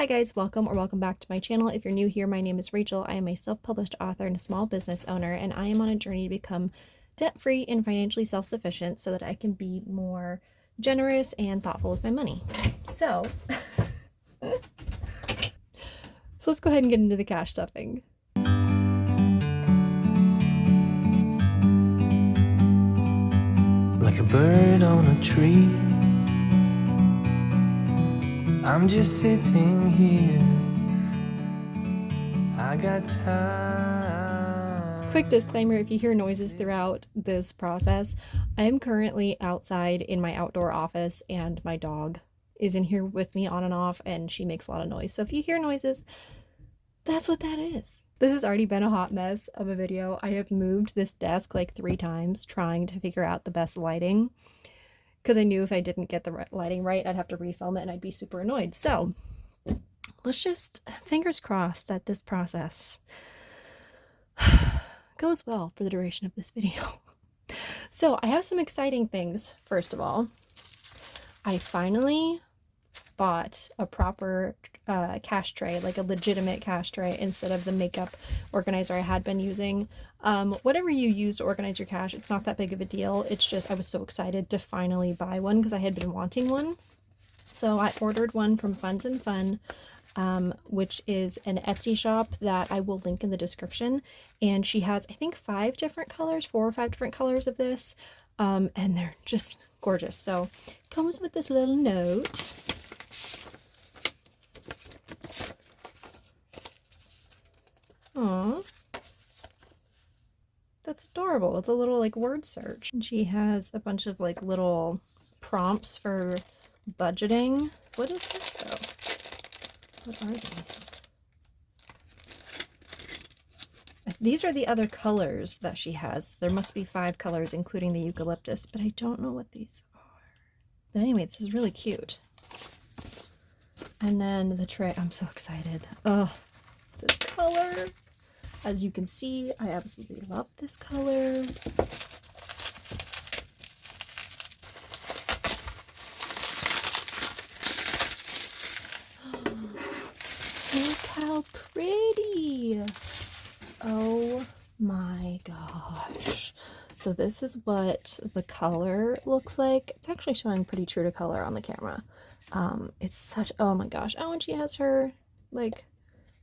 Hi guys, welcome back to my channel. If you're new here, my name is Rachel. I am a self-published author and a small business owner, and I am on a journey to become debt-free and financially self-sufficient so that I can be more generous and thoughtful with my money. So let's go ahead and get into the cash stuffing. Like a bird on a tree, I'm just sitting here. I got time. Quick disclaimer, if you hear noises throughout this process, I am currently outside in my outdoor office and my dog is in here with me on and off, and she makes a lot of noise. So if you hear noises, that's what that is. This has already been a hot mess of a video. I have moved this desk like 3 times trying to figure out the best lighting because I knew if I didn't get the lighting right, I'd have to refilm it and I'd be super annoyed. So let's just, fingers crossed that this process goes well for the duration of this video. So I have some exciting things. First of all, I finally bought a proper cash tray, like a legitimate cash tray, instead of the makeup organizer I had been using. Whatever you use to organize your cash, it's not that big of a deal. It's just I was so excited to finally buy one because I had been wanting one. So I ordered one from Funds and Fun, which is an Etsy shop that I will link in the description. And she has, I think, 5 different colors, 4 or 5 different colors of this. And they're just gorgeous. So it comes with this little note. Aww. That's adorable. It's a little like word search. And she has a bunch of like little prompts for budgeting. What is this though? What are these? These are the other colors that she has. There must be 5 colors, including the eucalyptus, but I don't know what these are. But anyway, this is really cute. And then the tray. I'm so excited. Oh, this color. As you can see, I absolutely love this color. Look how pretty. Oh my gosh. So this is what the color looks like. It's actually showing pretty true to color on the camera. It's such, oh my gosh. Oh, and she has her like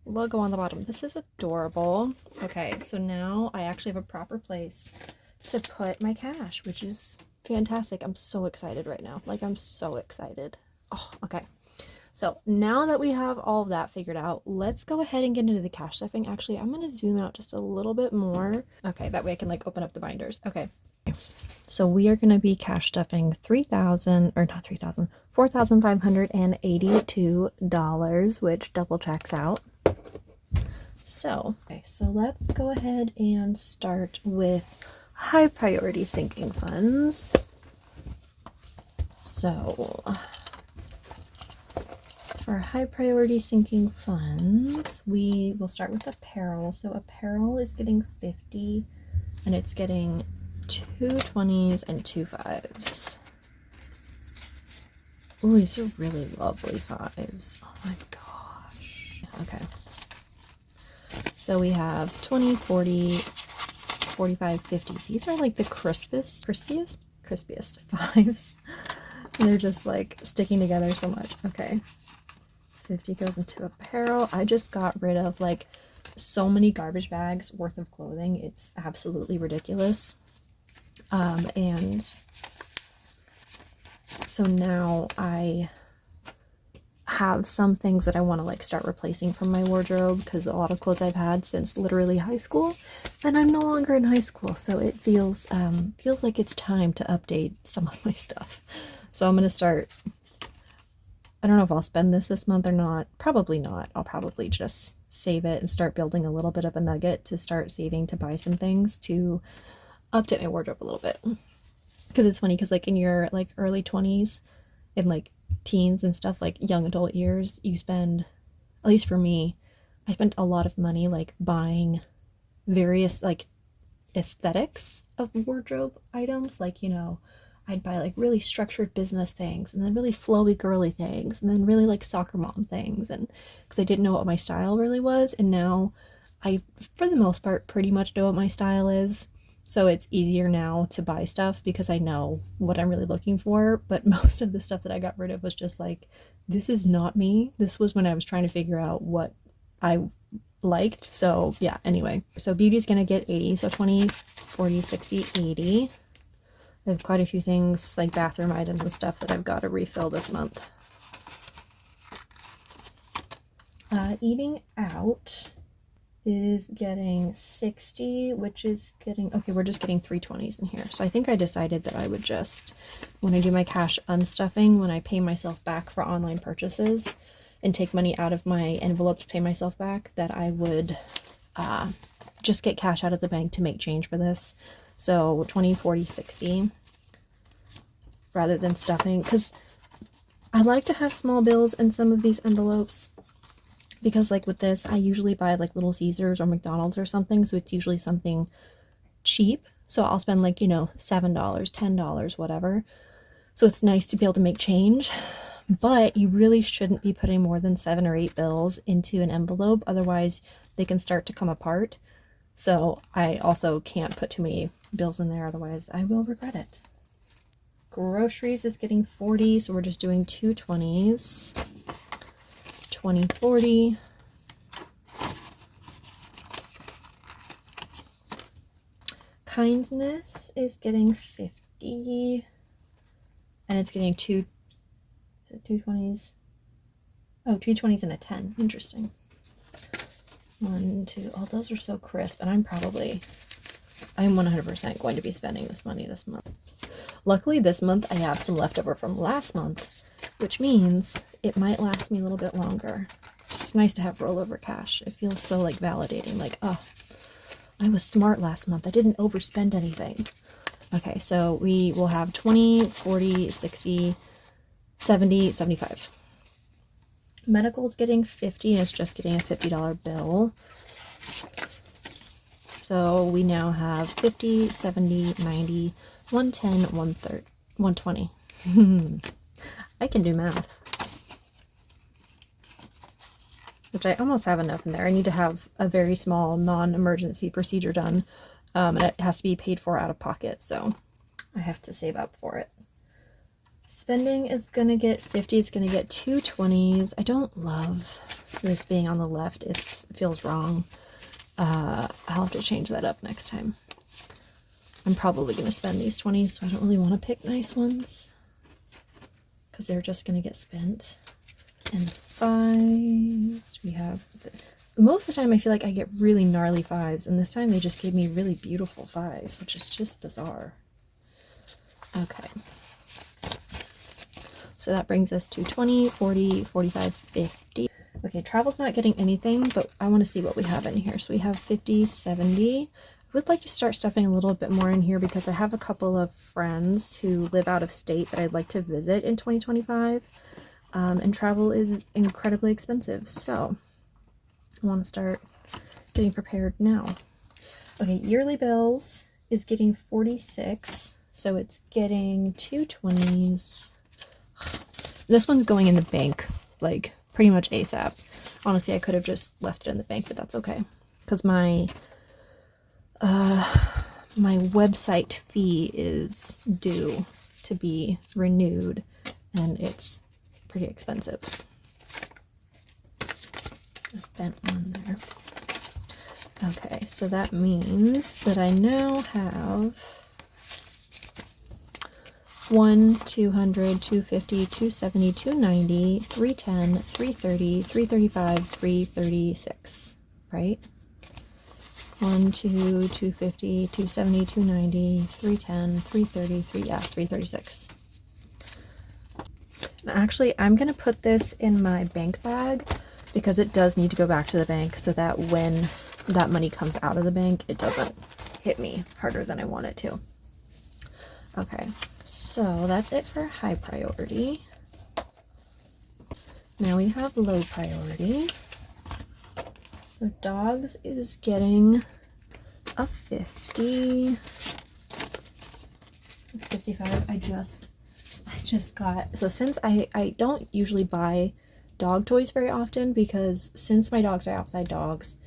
logo on the bottom. This is adorable. Okay, so now I actually have a proper place to put my cash, which is fantastic. I'm so excited right now. Like, I'm so excited. Oh, okay. So now that we have all of that figured out, let's go ahead and get into the cash stuffing. Actually, I'm going to zoom out just a little bit more. Okay, that way I can like open up the binders. Okay. So we are going to be cash stuffing $4,582, which double checks out. So, okay, so let's go ahead and start with high priority sinking funds. So, for high priority sinking funds, we will start with apparel. So apparel is getting 50, and it's getting 2 20s and 2 5s. Ooh, these are really lovely 5s. Oh my gosh. Okay. So we have 20, 40, 45, 50s. These are like the crispiest 5s. And they're just like sticking together so much. Okay. 50 goes into apparel. I just got rid of like so many garbage bags worth of clothing. It's absolutely ridiculous. And so now I have some things that I want to like start replacing from my wardrobe, because a lot of clothes I've had since literally high school, and I'm no longer in high school, so it feels like it's time to update some of my stuff. So I'm gonna start. I don't know if I'll spend this month or not. Probably not. I'll probably just save it and start building a little bit of a nugget to start saving to buy some things to update my wardrobe a little bit. Because it's funny, because like in your like early 20s and like teens and stuff, like young adult years, you spend, at least for me, I spent a lot of money like buying various like aesthetics of wardrobe items, like, you know, I'd buy like really structured business things, and then really flowy girly things, and then really like soccer mom things, and because I didn't know what my style really was. And now I, for the most part, pretty much know what my style is. So it's easier now to buy stuff because I know what I'm really looking for. But most of the stuff that I got rid of was just like, this is not me. This was when I was trying to figure out what I liked. So yeah, anyway. So beauty's gonna get 80. So 20, 40, 60, 80. I have quite a few things like bathroom items and stuff that I've got to refill this month. Eating out is getting 60, which is getting, okay, we're just getting 320s in here. So I think I decided that I would just, when I do my cash unstuffing, when I pay myself back for online purchases and take money out of my envelope to pay myself back, that I would just get cash out of the bank to make change for this. So 20, 40, 60 rather than stuffing, because I like to have small bills in some of these envelopes, because like with this, I usually buy like Little Caesars or McDonald's or something, so it's usually something cheap. So I'll spend like, you know, $7, $10, whatever. So it's nice to be able to make change, but you really shouldn't be putting more than 7 or 8 bills into an envelope, otherwise they can start to come apart. So I also can't put too many bills in there, otherwise I will regret it. Groceries is getting 40, so we're just doing 2 20s. 20, 40. Kindness is getting 50. And it's getting 2 20s. Oh, 2 20s and a 10. Interesting. 1, 2. Oh, those are so crisp. And I'm 100% going to be spending this money this month. Luckily, this month I have some leftover from last month, which means it might last me a little bit longer. It's nice to have rollover cash. It feels so like validating, like, oh, I was smart last month. I didn't overspend anything. Okay, so we will have 20, 40, 60, 70, 75. Medical's getting 50 and it's just getting a $50 bill. So we now have 50, 70, 90, 110, 130, 120. I can do math. Which I almost have enough in there. I need to have a very small non-emergency procedure done. And it has to be paid for out of pocket, so I have to save up for it. Spending is going to get 50. It's going to get 2 20s. I don't love this being on the left. It feels wrong. I'll have to change that up next time. I'm probably going to spend these 20s, so I don't really want to pick nice ones, because they're just going to get spent. And 5s, we have most of the time I feel like I get really gnarly 5s, and this time they just gave me really beautiful 5s, which is just bizarre. Okay, so that brings us to 20, 40, 45, 50. Okay, travel's not getting anything, but I want to see what we have in here. So we have 50, 70. I would like to start stuffing a little bit more in here because I have a couple of friends who live out of state that I'd like to visit in 2025. And travel is incredibly expensive, so I want to start getting prepared now. Okay, yearly bills is getting 46, so it's getting 2 20s. This one's going in the bank, like, pretty much ASAP. Honestly, I could have just left it in the bank, but that's okay. Because my website fee is due to be renewed, and it's pretty expensive. I've bent one there. Okay, so that means that I now have 1, 200, 250, 270, 290, 310, 330, 335, 336, right? 1, 2, 250, 270, 290, 310, 330, yeah, 336. Actually, I'm going to put this in my bank bag because it does need to go back to the bank so that when that money comes out of the bank, it doesn't hit me harder than I want it to. Okay, so that's it for high priority. Now we have low priority. So dogs is getting a 50. It's 55. I just got, so since I don't usually buy dog toys very often, because since my dogs are outside dogs,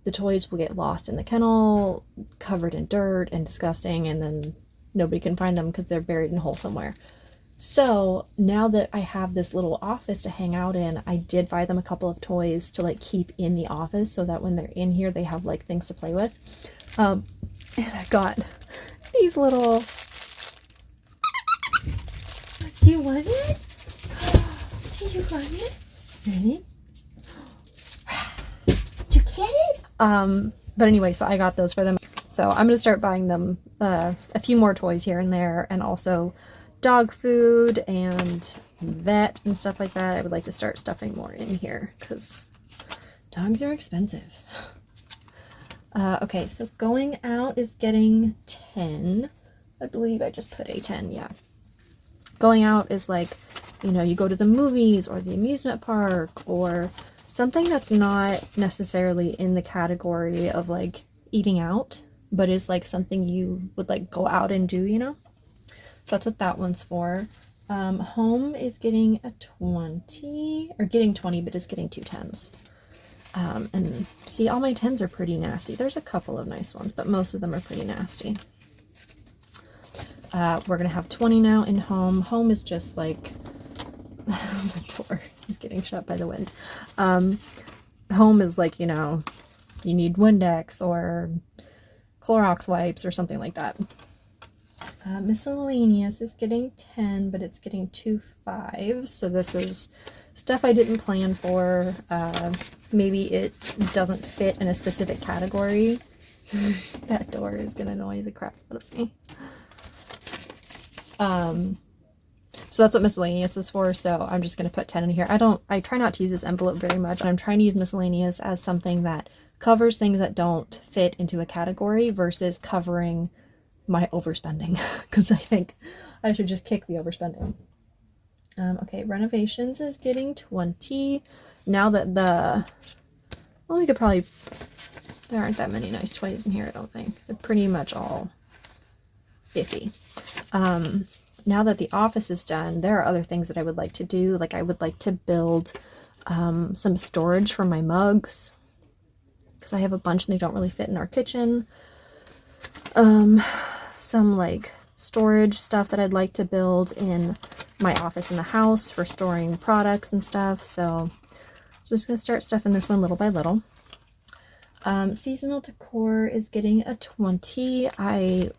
the toys will get lost in the kennel, covered in dirt and disgusting, and then nobody can find them because they're buried in a hole somewhere. So now that I have this little office to hang out in, I did buy them a couple of toys to like keep in the office so that when they're in here, they have like things to play with. And I got these little, do you want it? Do you want it? Ready? Do you get it? But anyway, so I got those for them. So I'm gonna start buying them a few more toys here and there, and also dog food and vet and stuff like that. I would like to start stuffing more in here because dogs are expensive. Okay, so going out is getting 10. I believe I just put a 10, yeah. Going out is like, you know, you go to the movies or the amusement park or something that's not necessarily in the category of like eating out, but is like something you would like go out and do, you know? So that's what that one's for. Home is getting a 20, or getting 20, but is getting 2 10s. And see, all my 10s are pretty nasty. There's a couple of nice ones, but most of them are pretty nasty. We're gonna have 20 now in home. Home is just like the door is getting shut by the wind. Home is like, you know, you need Windex or Clorox wipes or something like that. Miscellaneous is getting 10, but it's getting 2 5s. So this is stuff I didn't plan for. Maybe it doesn't fit in a specific category. That door is gonna annoy the crap out of me. So that's what miscellaneous is for. So I'm just gonna put 10 in here. I try not to use this envelope very much. I'm trying to use miscellaneous as something that covers things that don't fit into a category versus covering my overspending, because I think I should just kick the overspending. Okay, renovations is getting 20. Now that well, we could probably, there aren't that many nice toys in here, I don't think. They're pretty much all iffy. Now that the office is done, there are other things that I would like to do. Like I would like to build some storage for my mugs, because I have a bunch and they don't really fit in our kitchen. Some like storage stuff that I'd like to build in my office in the house for storing products and stuff. So just gonna start stuffing this one little by little. Seasonal decor is getting a 20. I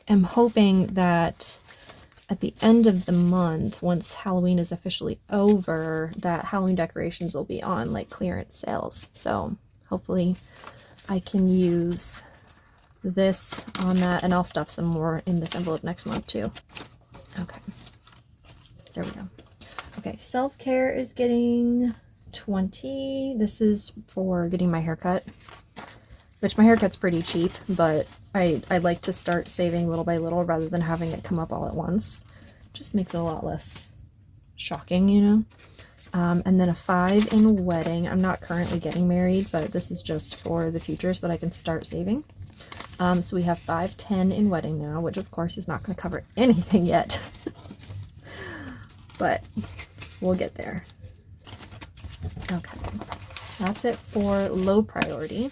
am hoping that at the end of the month, once Halloween is officially over, that Halloween decorations will be on like clearance sales. So hopefully I can use this on that, and I'll stuff some more in this envelope next month too. Okay, there we go. Okay, self-care is getting 20. This is for getting my hair cut, which my haircut's pretty cheap, but I like to start saving little by little rather than having it come up all at once. Just makes it a lot less shocking, you know? And then a 5 in wedding. I'm not currently getting married, but this is just for the future so that I can start saving. So we have 5 10 in wedding now, which of course is not going to cover anything yet. But we'll get there. Okay, that's it for low priority.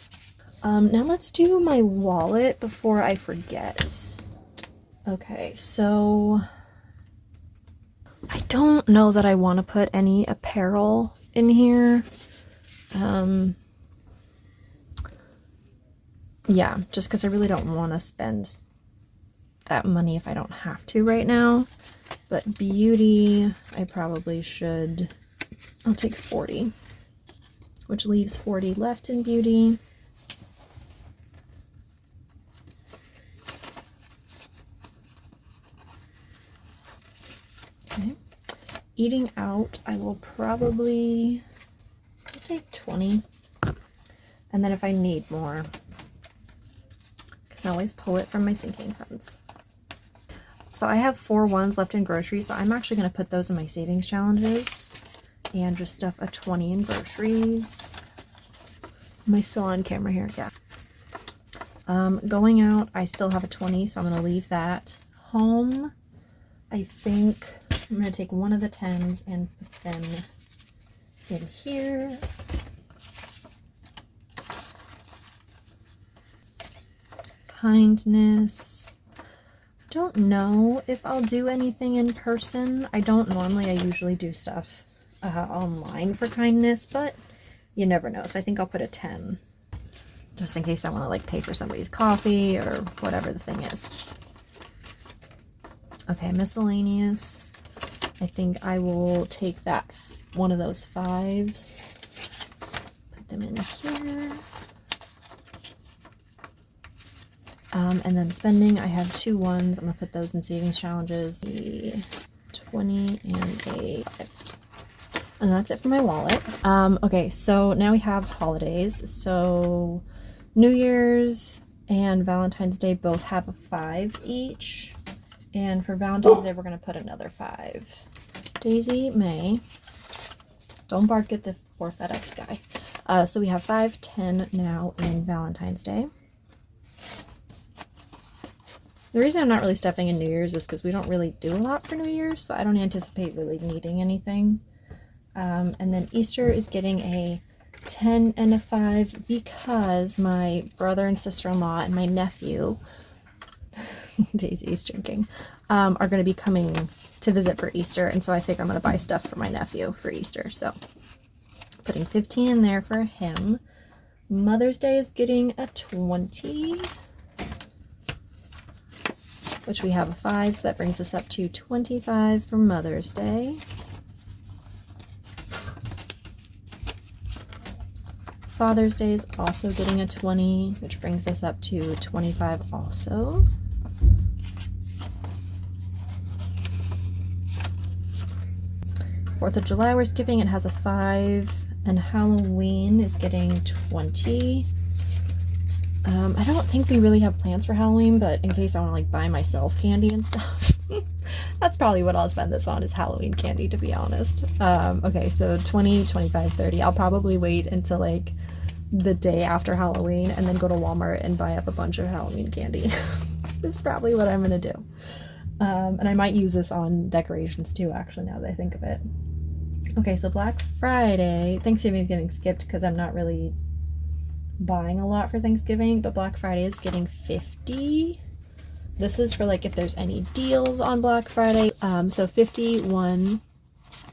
Now let's do my wallet before I forget. Okay, so I don't know that I want to put any apparel in here. Yeah, just because I really don't want to spend that money if I don't have to right now. But beauty, I probably should. I'll take 40, which leaves 40 left in beauty. Okay. Eating out, I will probably, I'll take 20. And then if I need more, I can always pull it from my sinking funds. So I have 4 ones left in groceries, so I'm actually going to put those in my savings challenges and just stuff a 20 in groceries. Am I still on camera here? Yeah. Going out, I still have a 20, so I'm going to leave that. home, I think I'm going to take one of the 10s and put them in here. Kindness. Don't know if I'll do anything in person. I don't normally. I usually do stuff online for kindness, but you never know. So I think I'll put a 10 just in case I want to like pay for somebody's coffee or whatever the thing is. Okay, miscellaneous. I think I will take that one of those 5s, put them in here. And then spending, I have 2 1s. I'm gonna put those in savings challenges. 20 and a 5. And that's it for my wallet. Okay, so now we have holidays. So New Year's and Valentine's Day both have a 5 each. And for Valentine's Day, we're gonna put another 5. Daisy May. Don't bark at the poor FedEx guy. So we have 5, 10 now in Valentine's Day. The reason I'm not really stuffing in New Year's is because we don't really do a lot for New Year's, so I don't anticipate really needing anything. And then Easter is getting a 10 and a 5 because my brother and sister-in-law and my nephew, Daisy's drinking, are going to be coming to visit for Easter, and so I figure I'm going to buy stuff for my nephew for Easter. So putting 15 in there for him. Mother's Day is getting a 20. Which we have a 5, so that brings us up to 25 for Mother's Day. Father's Day is also getting a 20, which brings us up to 25 also. Fourth of July we're skipping, it has a 5, and Halloween is getting 20. I don't think we really have plans for Halloween, but in case I want to like buy myself candy and stuff, that's probably what I'll spend this on, is Halloween candy, to be honest. Okay, so 20, 25, 30. I'll probably wait until like the day after Halloween and then go to Walmart and buy up a bunch of Halloween candy. That's probably what I'm gonna do. And I might use this on decorations too, actually, now that I think of it. Okay, so Black Friday, Thanksgiving is getting skipped because I'm not really buying a lot for Thanksgiving, but Black Friday is getting 50. This is for like if there's any deals on Black Friday. So 51,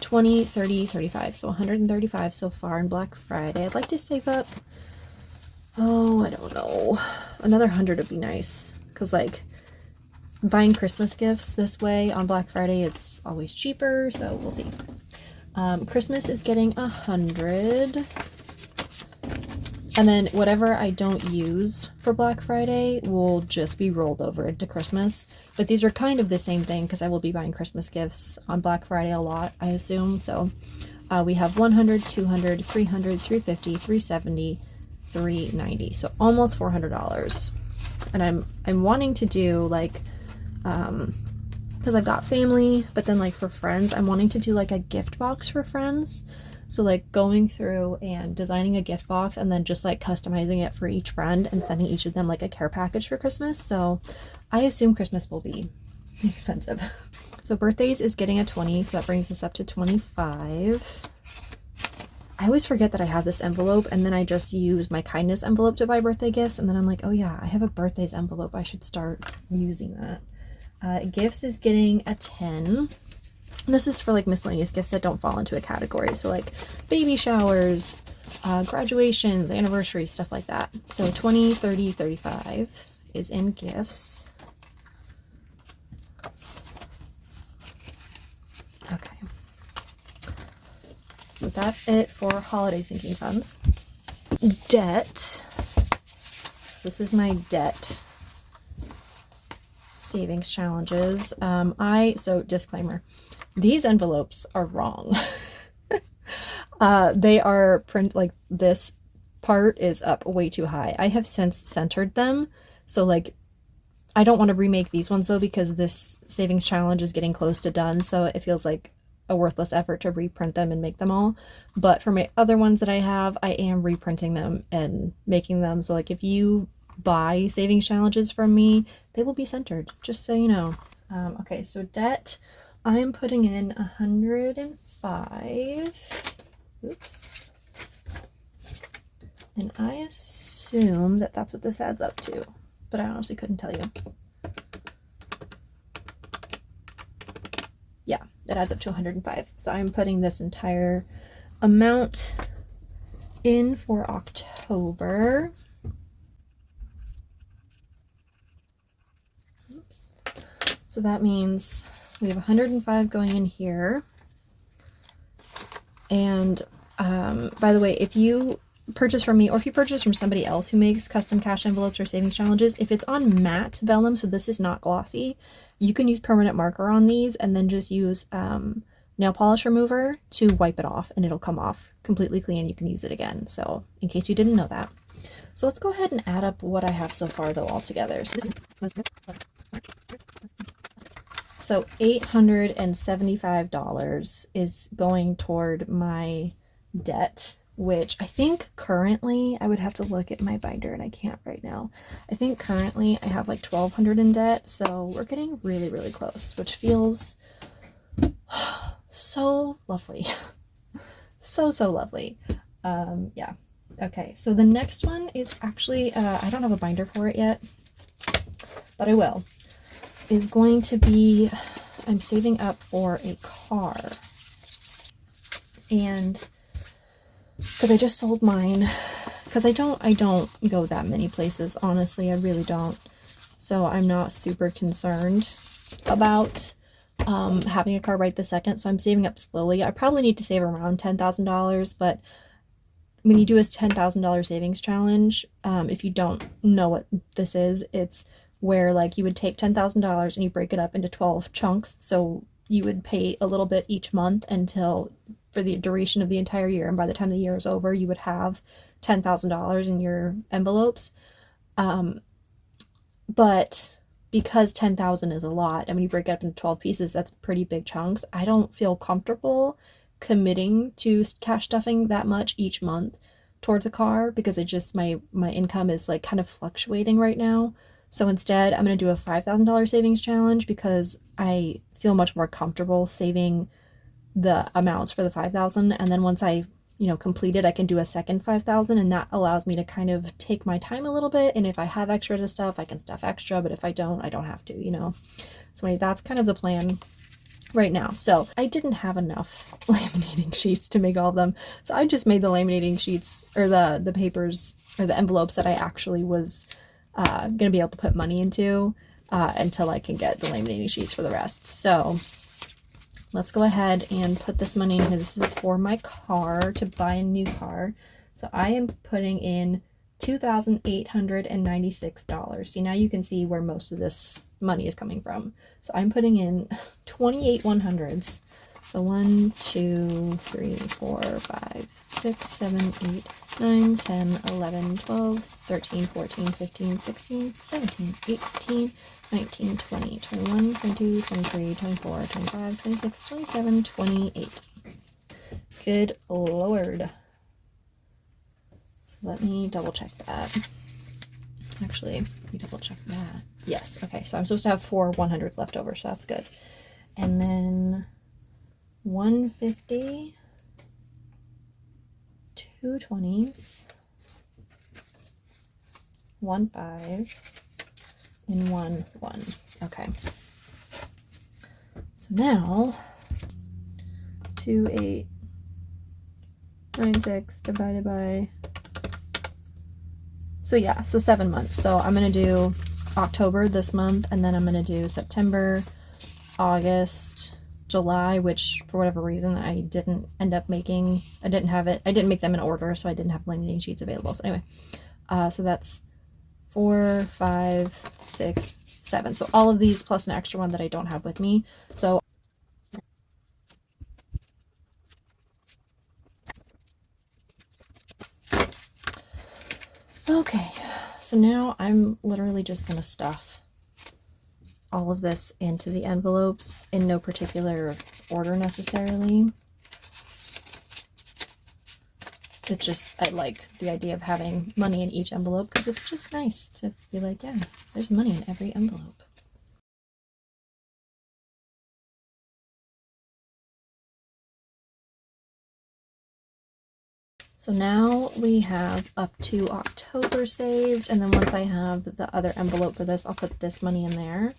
20, 30, 35. So 135 so far in Black Friday. I'd like to save up, oh, I don't know, another 100 would be nice, because like buying Christmas gifts this way on Black Friday, it's always cheaper, so we'll see. Christmas is getting 100. And then whatever I don't use for Black Friday will just be rolled over into Christmas. But these are kind of the same thing because I will be buying Christmas gifts on Black Friday a lot, I assume. So we have 100, 200, 300, 350, 370, 390. So almost $400. And I'm wanting to do like, because I've got family, but then like for friends, I'm wanting to do like a gift box for friends. So like going through and designing a gift box and then just like customizing it for each friend and sending each of them like a care package for Christmas. So I assume Christmas will be expensive. So birthdays is getting a 20, so that brings us up to 25. I always forget that I have this envelope, and then I just use my kindness envelope to buy birthday gifts, and then I'm like, oh yeah, I have a birthdays envelope. I should start using that. Gifts is getting a 10. This is for like miscellaneous gifts that don't fall into a category. So like baby showers, graduations, anniversaries, stuff like that. So 20, 30, 35 is in gifts. Okay. So that's it for holiday sinking funds. Debt. So this is my debt savings challenges. So disclaimer. These envelopes are wrong. They are print, like this part is up way too high. I have since centered them. So like, I don't want to remake these ones though, because this savings challenge is getting close to done. So it feels like a worthless effort to reprint them and make them all. But for my other ones that I have, I am reprinting them and making them. So like if you buy savings challenges from me, they will be centered, just so you know. Okay, so debt, I am putting in 105. Oops. And I assume that that's what this adds up to, but I honestly couldn't tell you. Yeah, it adds up to 105. So I'm putting this entire amount in for October. Oops. So that means we have 105 going in here. And by the way, if you purchase from me or if you purchase from somebody else who makes custom cash envelopes or savings challenges, if it's on matte vellum, so this is not glossy, you can use permanent marker on these and then just use nail polish remover to wipe it off and it'll come off completely clean and you can use it again. So in case you didn't know that. So let's go ahead and add up what I have so far though all together. So $875 is going toward my debt, which I think currently, I would have to look at my binder and I can't right now. I think currently I have like $1,200 in debt, so we're getting really, really close, which feels so lovely. So lovely. Yeah. Okay, so the next one is actually, I don't have a binder for it yet, but I will. Is going to be, I'm saving up for a car. And because I just sold mine, because I don't go that many places, honestly, I really don't. So I'm not super concerned about having a car right this second. So I'm saving up slowly. I probably need to save around $10,000, but when you do a $10,000 savings challenge, if you don't know what this is, it's where like you would take $10,000 and you break it up into 12 chunks. So you would pay a little bit each month until for the duration of the entire year. And by the time the year is over, you would have $10,000 in your envelopes. But because 10,000 is a lot, and when you break it up into 12 pieces, that's pretty big chunks. I don't feel comfortable committing to cash stuffing that much each month towards a car because it just my income is like kind of fluctuating right now. So instead, I'm going to do a $5,000 savings challenge because I feel much more comfortable saving the amounts for the 5,000, and then once I complete it, I can do a second 5,000, and that allows me to kind of take my time a little bit, and if I have extra to stuff, I can stuff extra, but if I don't, I don't have to. So that's kind of the plan right now. So I didn't have enough laminating sheets to make all of them, so I just made the laminating sheets, or the papers, or the envelopes that I actually was gonna be able to put money into until I can get the laminating sheets for the rest. So let's go ahead and put this money in here. This is for my car, to buy a new car. So I am putting in $2,896. See, now you can see where most of this money is coming from. So I'm putting in 28 100s. So 1, 2, 3, 4, 5, 6, 7, 8, 9, 10, 11, 12, 13, 14, 15, 16, 17, 18, 19, 20, 21, 22, 23, 24, 25, 26, 27, 28. Good Lord. So let me double check that. Actually, let me double check that. Yes, okay, so I'm supposed to have 4 100s left over, so that's good. And then 150, 2 20s, 1 5, and 1 1. Okay. So now 2 8 9 6 divided by, so yeah, so 7 months. So I'm gonna do October this month, and then I'm gonna do September, August, July, which for whatever reason I didn't end up making. I didn't make them in order, so I didn't have laminating sheets available. So anyway, so that's 4, 5, 6, 7. So all of these plus an extra one that I don't have with me. So okay, so now I'm literally just gonna stuff all of this into the envelopes in no particular order necessarily. It's just, I like the idea of having money in each envelope because it's just nice to be like, yeah, there's money in every envelope. So now we have up to October saved, and then once I have the other envelope for this, I'll put this money in there.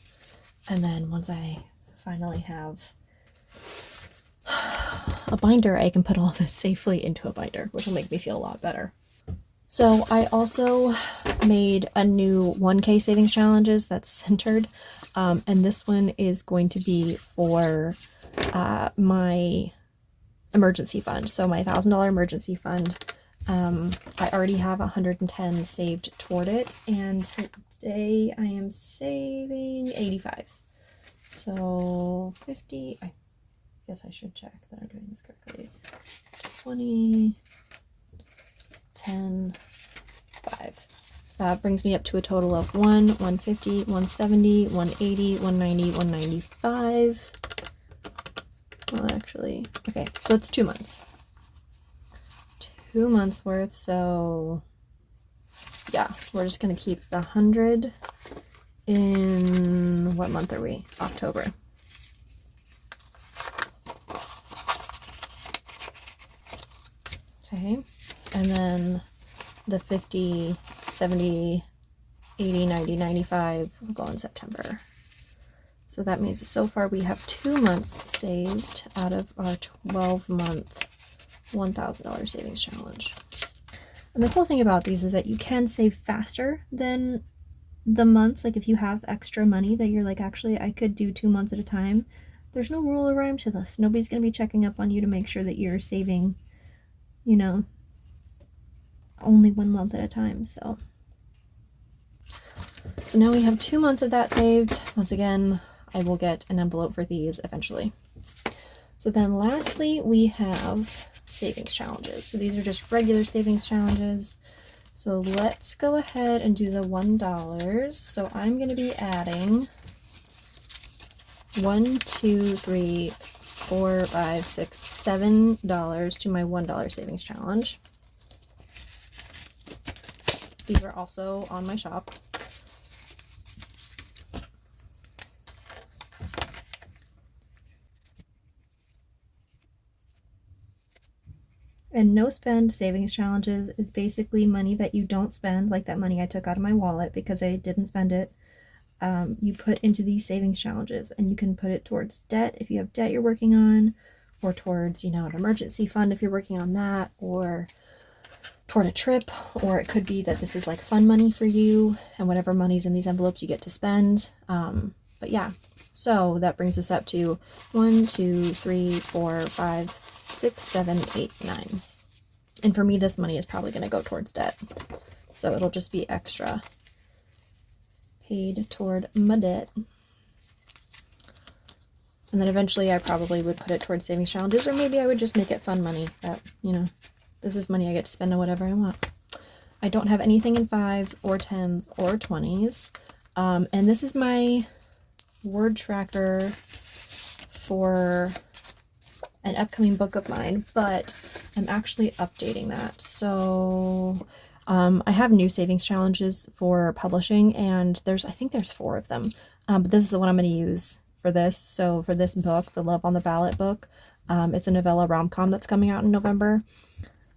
And then once I finally have a binder, I can put all this safely into a binder, which will make me feel a lot better. So I also made a new 1K savings challenges that's centered, and this one is going to be for my emergency fund. So my $1,000 emergency fund, I already have 110 saved toward it, and today I am saving 85. So 50, I guess I should check that I'm doing this correctly. 20, 10, 5. That brings me up to a total of 150, 170, 180, 190, 195. Well, actually, okay, so it's 2 months. 2 months worth, so yeah, we're just gonna keep the 100 in, what month are we? October. Okay, and then the 50, 70, 80, 90, 95 will go in September. So that means so far we have 2 months saved out of our 12-month $1,000 savings challenge. And the cool thing about these is that you can save faster than the months. Like if you have extra money that you're like, actually, I could do 2 months at a time. There's no rule or rhyme to this. Nobody's going to be checking up on you to make sure that you're saving, you know, only 1 month at a time. So now we have 2 months of that saved. Once again, I will get an envelope for these eventually. So then lastly, we have savings challenges. So these are just regular savings challenges. So let's go ahead and do the $1. So I'm going to be adding 1, 2, 3, 4, 5, 6, $7 to my $1 savings challenge. These are also on my shop. And no spend savings challenges is basically money that you don't spend, like that money I took out of my wallet because I didn't spend it. You put into these savings challenges, and you can put it towards debt if you have debt you're working on, or towards, you know, an emergency fund if you're working on that, or toward a trip, or it could be that this is like fun money for you, and whatever money's in these envelopes you get to spend. But yeah, so that brings us up to 1, 2, 3, 4, 5, 6, 7, 8, 9. And for me, this money is probably going to go towards debt. So it'll just be extra paid toward my debt. And then eventually I probably would put it towards savings challenges, or maybe I would just make it fun money that, you know, this is money I get to spend on whatever I want. I don't have anything in 5s or 10s or 20s. And this is my word tracker for an upcoming book of mine, but I'm actually updating that. So I have new savings challenges for publishing, and I think there's 4 of them. But this is the one I'm going to use for this. So for this book, the Love on the Ballot book, it's a novella rom-com that's coming out in November.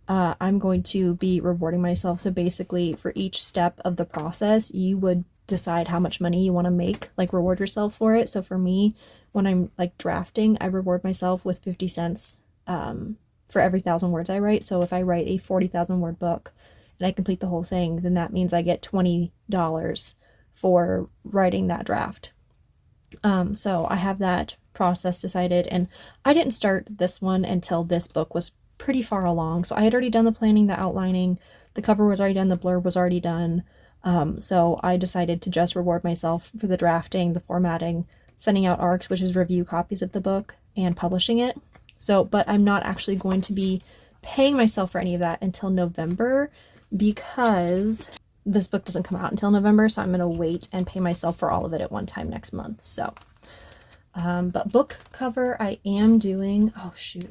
I'm going to be rewarding myself. So basically, for each step of the process, you would decide how much money you want to make, like reward yourself for it. So for me, when I'm like drafting, I reward myself with 50 cents for every 1,000 words I write. So if I write a 40,000 word book and I complete the whole thing, then that means I get $20 for writing that draft. So I have that process decided, and I didn't start this one until this book was pretty far along. So I had already done the planning, the outlining, the cover was already done, the blurb was already done. So I decided to just reward myself for the drafting, the formatting, sending out ARCs, which is review copies of the book, and publishing it. So, but I'm not actually going to be paying myself for any of that until November, because this book doesn't come out until November. So I'm going to wait and pay myself for all of it at one time next month. So, but book cover I am doing. Oh shoot,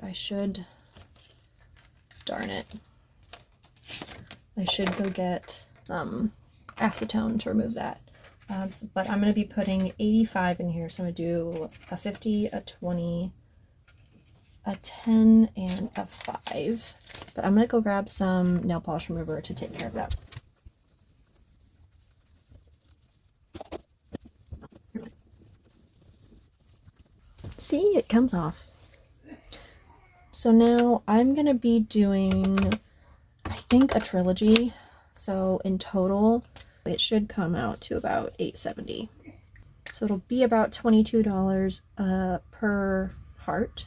darn it. I should go get some acetone to remove that. But I'm going to be putting 85 in here. So I'm going to do a 50, a 20, a 10, and a 5. But I'm gonna go grab some nail polish remover to take care of that. See, it comes off. So now I'm gonna be doing, I think, a trilogy. So in total, it should come out to about $8.70. So it'll be about $22 per heart.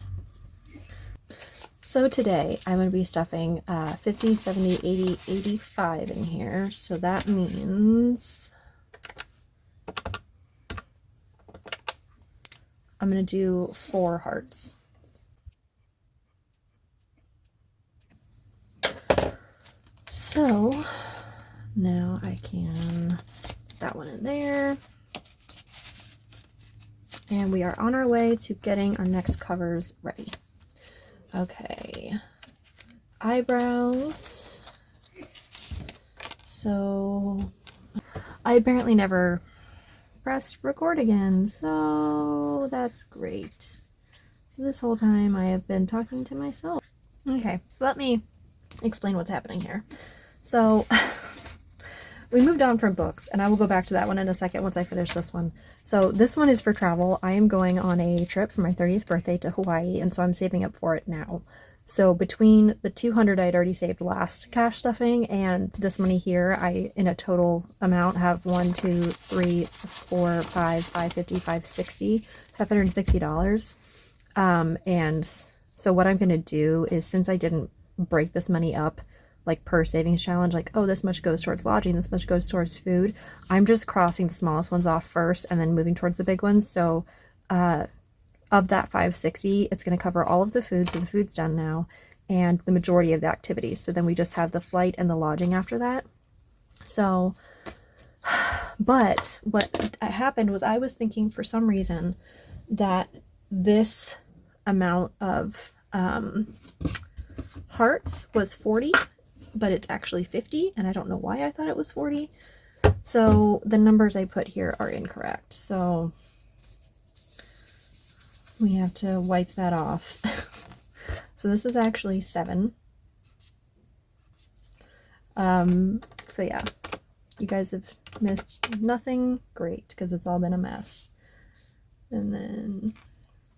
So today I'm going to be stuffing 50, 70, 80, 85 in here. So that means I'm going to do 4 hearts. So now I can put that one in there. And we are on our way to getting our next covers ready. Okay. Eyebrows. So I apparently never pressed record again, so that's great. So this whole time I have been talking to myself. Okay, so let me explain what's happening here. So we moved on from books, and I will go back to that one in a second once I finish this one. So this one is for travel. I am going on a trip for my 30th birthday to Hawaii, and so I'm saving up for it now. So between the $200 I'd already saved last cash stuffing and this money here, I, in a total amount, have $550, $560. And so what I'm going to do is, since I didn't break this money up, like per savings challenge, like, oh, this much goes towards lodging, this much goes towards food, I'm just crossing the smallest ones off first and then moving towards the big ones. So of that 560, it's going to cover all of the food, so the food's done now, and the majority of the activities. So then we just have the flight and the lodging after that. So, but what happened was I was thinking for some reason that this amount of hearts was 40, but it's actually 50, and I don't know why I thought it was 40. So the numbers I put here are incorrect. So we have to wipe that off. So this is actually 7. So yeah, you guys have missed nothing. Great, because it's all been a mess. And then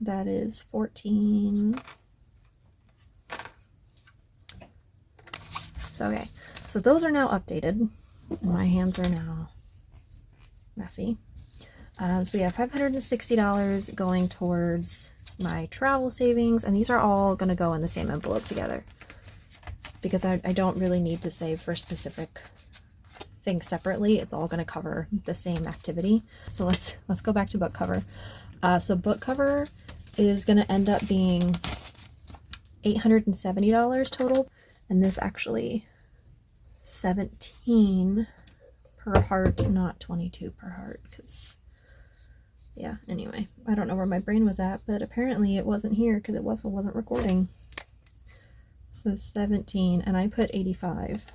that is 14. So okay, so those are now updated. My hands are now messy. So we have $560 going towards my travel savings, and these are all going to go in the same envelope together because I don't really need to save for specific things separately. It's all going to cover the same activity. So let's go back to book cover. So book cover is going to end up being $870 total, and this actually 17 per heart, not 22 per heart, because yeah, anyway, I don't know where my brain was at, but apparently it wasn't here because it wasn't recording. So 17, and I put 85.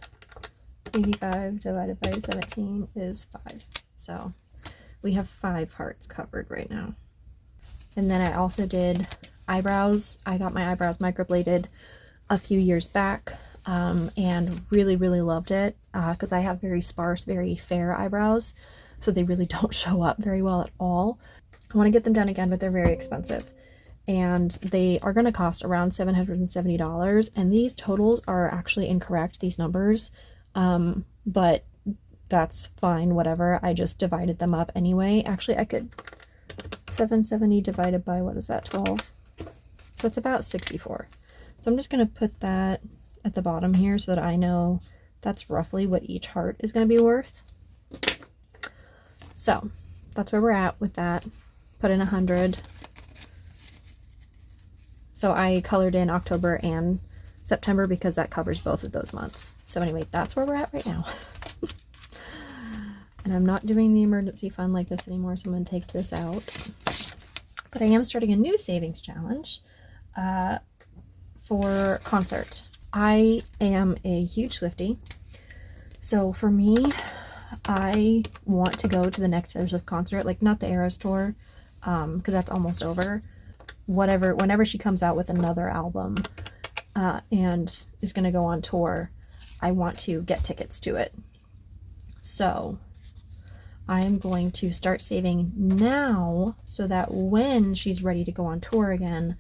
85 divided by 17 is 5. So we have 5 hearts covered right now. And then I also did eyebrows. I got my eyebrows microbladed a few years back, and really loved it because I have very sparse, very fair eyebrows, so they really don't show up very well at all. I want to get them done again, but they're very expensive, and they are going to cost around $770, and these totals are actually incorrect, these numbers, but that's fine, whatever. I just divided them up anyway. Actually, I could 770 divided by, what is that, 12? So it's about 64. So I'm just going to put that at the bottom here so that I know that's roughly what each heart is going to be worth. So that's where we're at with that. Put in 100. So I colored in October and September because that covers both of those months. So anyway, that's where we're at right now. And I'm not doing the emergency fund like this anymore, so I'm going to take this out. But I am starting a new savings challenge for concert. I am a huge Swiftie, so for me, I want to go to the next Taylor Swift concert, like not the Eras tour, because that's almost over. Whenever she comes out with another album, and is going to go on tour, I want to get tickets to it. So I'm going to start saving now so that when she's ready to go on tour again,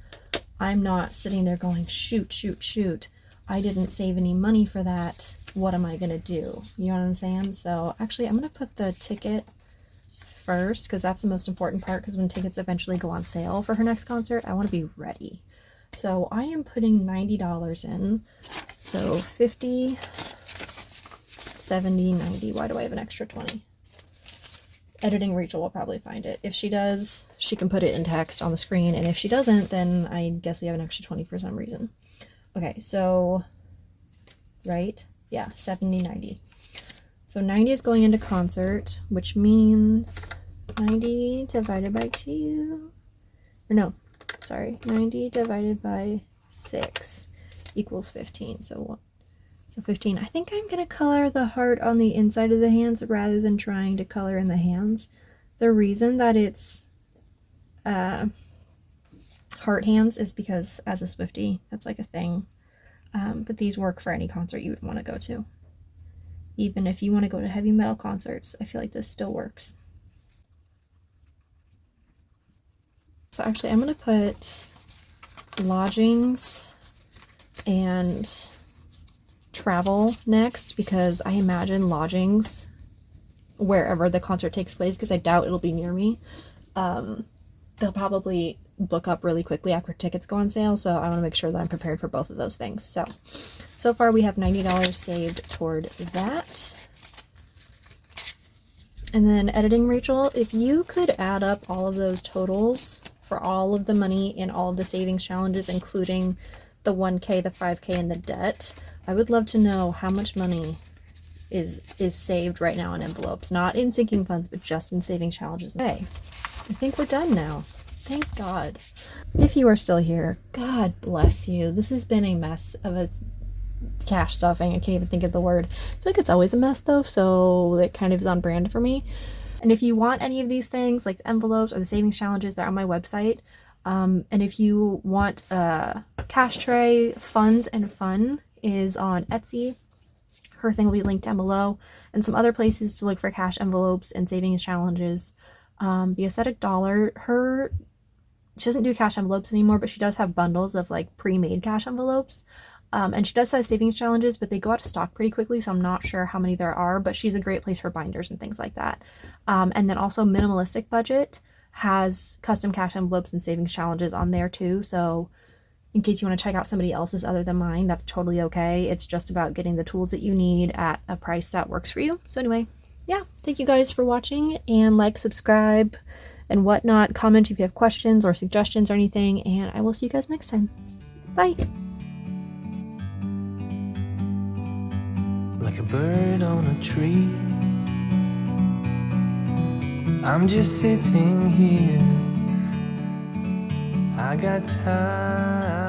I'm not sitting there going, shoot, shoot, shoot. I didn't save any money for that. What am I going to do? You know what I'm saying? So actually, I'm going to put the ticket first because that's the most important part, because when tickets eventually go on sale for her next concert, I want to be ready. So I am putting $90 in. So 50, 70, 90. Why do I have an extra 20? Editing Rachel will probably find it. If she does, she can put it in text on the screen, and if she doesn't, then I guess we have an extra 20 for some reason. Okay, so, right? Yeah, 70, 90. So 90 is going into concert, which means 90 divided by 2, or no, sorry, 90 divided by 6 equals 15. So 15. I think I'm going to color the heart on the inside of the hands rather than trying to color in the hands. The reason that it's heart hands is because as a Swiftie, that's like a thing. But these work for any concert you would want to go to. Even if you want to go to heavy metal concerts, I feel like this still works. So actually, I'm going to put lodgings and travel next, because I imagine lodgings wherever the concert takes place, because I doubt it'll be near me, they'll probably book up really quickly after tickets go on sale, so I want to make sure that I'm prepared for both of those things. So far we have $90 saved toward that. And then editing, Rachel, if you could add up all of those totals for all of the money in all of the savings challenges, including the 1K, the 5K, and the debt, I would love to know how much money is saved right now in envelopes, not in sinking funds, but just in savings challenges. Okay, I think we're done now. Thank God. If you are still here, God bless you. This has been a mess of a cash stuffing. I can't even think of the word. I feel like it's always a mess though, so it kind of is on brand for me. And if you want any of these things, like the envelopes or the savings challenges, they're on my website. And if you want cash tray, funds and fun is on Etsy. Her thing will be linked down below, and some other places to look for cash envelopes and savings challenges. The Aesthetic Dollar, she doesn't do cash envelopes anymore, but she does have bundles of like pre-made cash envelopes. And she does have savings challenges, but they go out of stock pretty quickly, so I'm not sure how many there are, but she's a great place for binders and things like that. And then also Minimalistic Budget has custom cash envelopes and savings challenges on there too, so in case you want to check out somebody else's other than mine, that's totally okay. It's just about getting the tools that you need at a price that works for you. So anyway, yeah, thank you guys for watching, and like, subscribe, and whatnot. Comment if you have questions or suggestions or anything, and I will see you guys next time. Bye! Like a bird on a tree, I'm just sitting here. I got time.